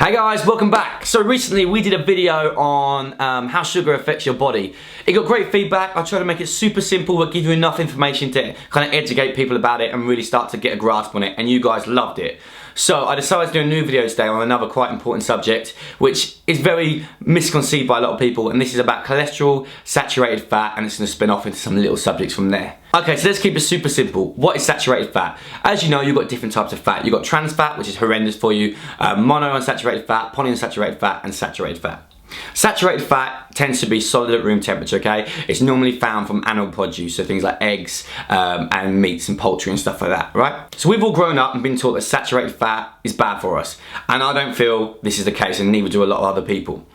Hey guys, welcome back. So recently we did a video on how sugar affects your body. It got great feedback. I tried to make it super simple but give you enough information to kind of educate people about it and really start to get a grasp on it, and you guys loved it. So I decided to do a new video today on another quite important subject, which is very misconceived by a lot of people, and this is about cholesterol, saturated fat, and it's going to spin off into some little subjects from there. Okay, so let's keep it super simple. What is saturated fat? As you know, you've got different types of fat. You've got trans fat, which is horrendous for you, monounsaturated fat, polyunsaturated fat, and saturated fat. Saturated fat tends to be solid at room temperature, okay? It's normally found from animal produce, so things like eggs and meats and poultry and stuff like that, right? So we've all grown up and been taught that saturated fat is bad for us, and I don't feel this is the case, and neither do a lot of other people.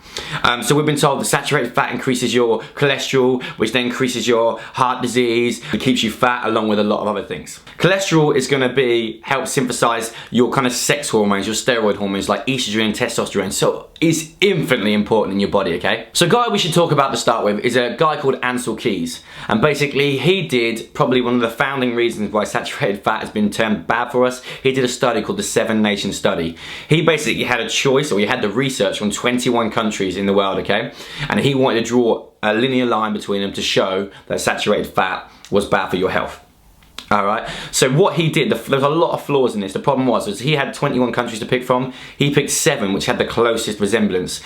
So we've been told that saturated fat increases your cholesterol, which then increases your heart disease, it keeps you fat along with a lot of other things. Cholesterol is going to help synthesize your kind of sex hormones, your steroid hormones like estrogen and testosterone, so it's infinitely important in your body, okay? So a guy we should talk about to start with is a guy called Ancel Keys, and basically he did probably one of the founding reasons why saturated fat has been termed bad for us. He did a study called the 7-Nation Study. He basically had a choice, or he had the research from 21 countries in the world, okay? And he wanted to draw a linear line between them to show that saturated fat was bad for your health. Alright, so what he did, there's a lot of flaws in this. The problem was he had 21 countries to pick from. He picked 7 which had the closest resemblance.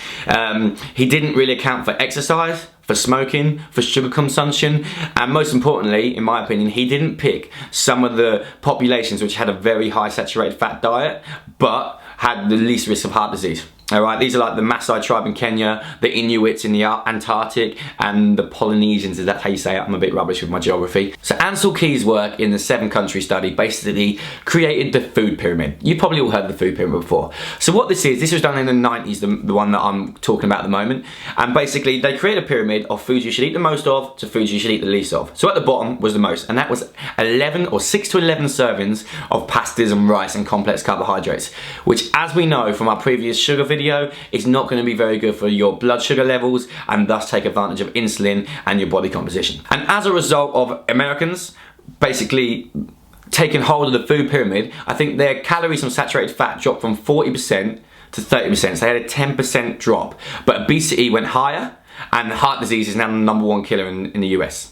He didn't really account for exercise, for smoking, for sugar consumption, and most importantly, in my opinion, he didn't pick some of the populations which had a very high saturated fat diet but had the least risk of heart disease. Alright, these are like the Maasai tribe in Kenya, the Inuits in the Antarctic, and the Polynesians, is that how you say it? I'm a bit rubbish with my geography. So Ancel Keys' work in the 7-country study basically created the food pyramid. You've probably all heard of the food pyramid before. So what this was done in the 90s, the one that I'm talking about at the moment, and basically they create a pyramid of foods you should eat the most of to foods you should eat the least of. So at the bottom was the most, and that was 6 to 11 servings of pastas and rice and complex carbohydrates, which, as we know from our previous sugar video, is not going to be very good for your blood sugar levels and thus take advantage of insulin and your body composition. And as a result of Americans basically taking hold of the food pyramid, I think their calories from saturated fat dropped from 40% to 30%, so they had a 10% drop. But obesity went higher, and heart disease is now the #1 killer in the US.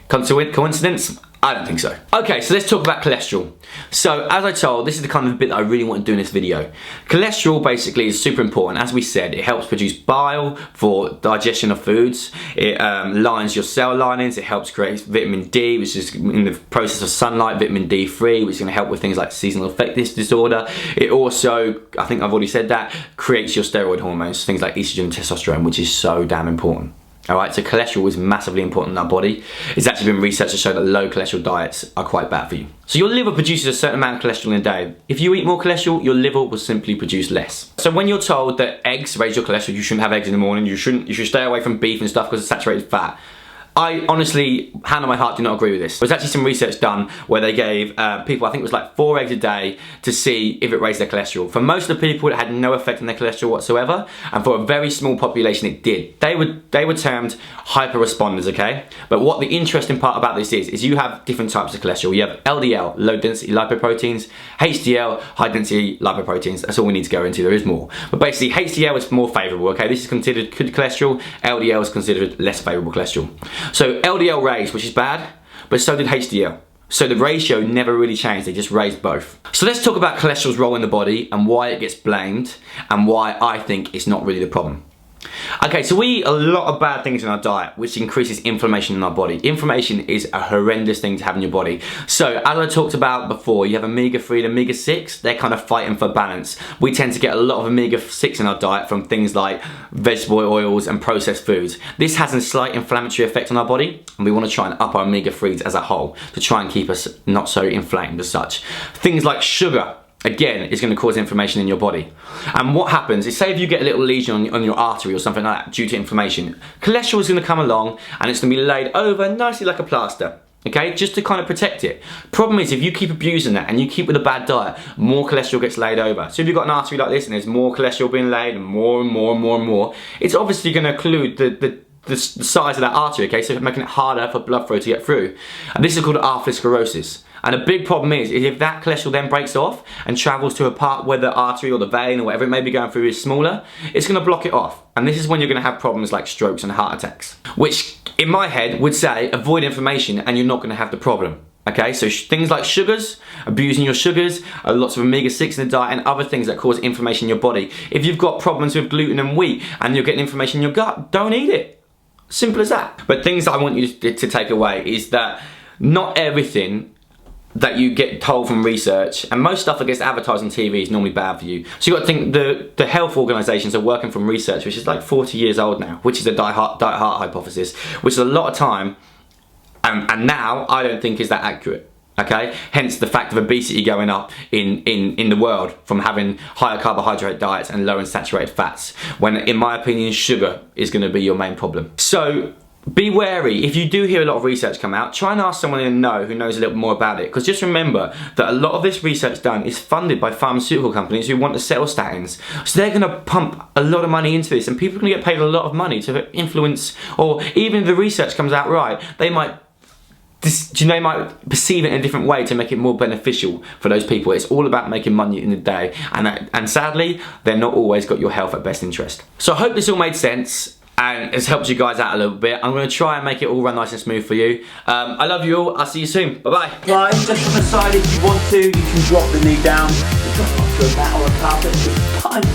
Coincidence? I don't think so. Okay, so let's talk about cholesterol. So as I told, this is the kind of bit that I really want to do in this video. Cholesterol basically is super important. As we said, it helps produce bile for digestion of foods. It lines your cell linings. It helps create vitamin D, which is in the process of sunlight, vitamin D3, which is going to help with things like seasonal affective disorder. It also, I think I've already said that, creates your steroid hormones, things like estrogen and testosterone, which is so damn important. Alright, so cholesterol is massively important in our body. It's actually been researched to show that low cholesterol diets are quite bad for you. So your liver produces a certain amount of cholesterol in a day. If you eat more cholesterol, your liver will simply produce less. So when you're told that eggs raise your cholesterol, you shouldn't have eggs in the morning, you should stay away from beef and stuff because of saturated fat, I honestly, hand on my heart, do not agree with this. There's actually some research done where they gave people, I think it was like 4 eggs a day, to see if it raised their cholesterol. For most of the people, it had no effect on their cholesterol whatsoever, and for a very small population, it did. They were termed hyper responders, okay? But what the interesting part about this is you have different types of cholesterol. You have LDL, low density lipoproteins, HDL, high density lipoproteins. That's all we need to go into. There is more. But basically, HDL is more favorable, okay? This is considered good cholesterol. LDL is considered less favorable cholesterol. So LDL raised, which is bad, but so did HDL. So the ratio never really changed, they just raised both. So let's talk about cholesterol's role in the body and why it gets blamed and why I think it's not really the problem. Okay, so we eat a lot of bad things in our diet, which increases inflammation in our body. Inflammation is a horrendous thing to have in your body. So as I talked about before, you have omega-3 and omega-6, they're kind of fighting for balance. We tend to get a lot of omega-6 in our diet from things like vegetable oils and processed foods. This has a slight inflammatory effect on our body, and we want to try and up our omega-3s as a whole to try and keep us not so inflamed as such. Things like sugar, again, is going to cause inflammation in your body. And what happens is, say if you get a little lesion on your artery or something like that due to inflammation, cholesterol is going to come along and it's going to be laid over nicely like a plaster, okay, just to kind of protect it. Problem is, if you keep abusing that and you keep with a bad diet, more cholesterol gets laid over. So if you've got an artery like this and there's more cholesterol being laid and more and more and more and more, it's obviously going to occlude the size of that artery, okay, so making it harder for blood flow to get through. And this is called atherosclerosis. And a big problem is if that cholesterol then breaks off and travels to a part where the artery or the vein or whatever it may be going through is smaller, it's going to block it off. And this is when you're going to have problems like strokes and heart attacks, which in my head would say avoid inflammation and you're not going to have the problem. Okay, so things like sugars, abusing your sugars, lots of omega-6 in the diet, and other things that cause inflammation in your body. If you've got problems with gluten and wheat and you're getting inflammation in your gut, don't eat it. Simple as that. But things that I want you to take away is that not everything that you get told from research, and most stuff that gets advertised on TV is normally bad for you. So you've got to think the health organisations are working from research which is like 40 years old now, which is the diet-heart hypothesis, which is a lot of time. And now I don't think is that accurate, okay? Hence the fact of obesity going up in the world from having higher carbohydrate diets and low in saturated fats, when in my opinion sugar is going to be your main problem. So be wary. If you do hear a lot of research come out, try and ask someone you know who knows a little more about it, because just remember that a lot of this research done is funded by pharmaceutical companies who want to sell statins. So they're going to pump a lot of money into this, and people are going to get paid a lot of money to influence, or even if the research comes out right, they might perceive it in a different way to make it more beneficial for those people. It's all about making money in the day, and sadly, they're not always got your health at best interest. So I hope this all made sense and it's helped you guys out a little bit. I'm going to try and make it all run nice and smooth for you. I love you all. I'll see you soon. Bye-bye. Guys, just on the side, if you want to, you can drop the knee down. You can drop onto a mat or a carpet. It's fine.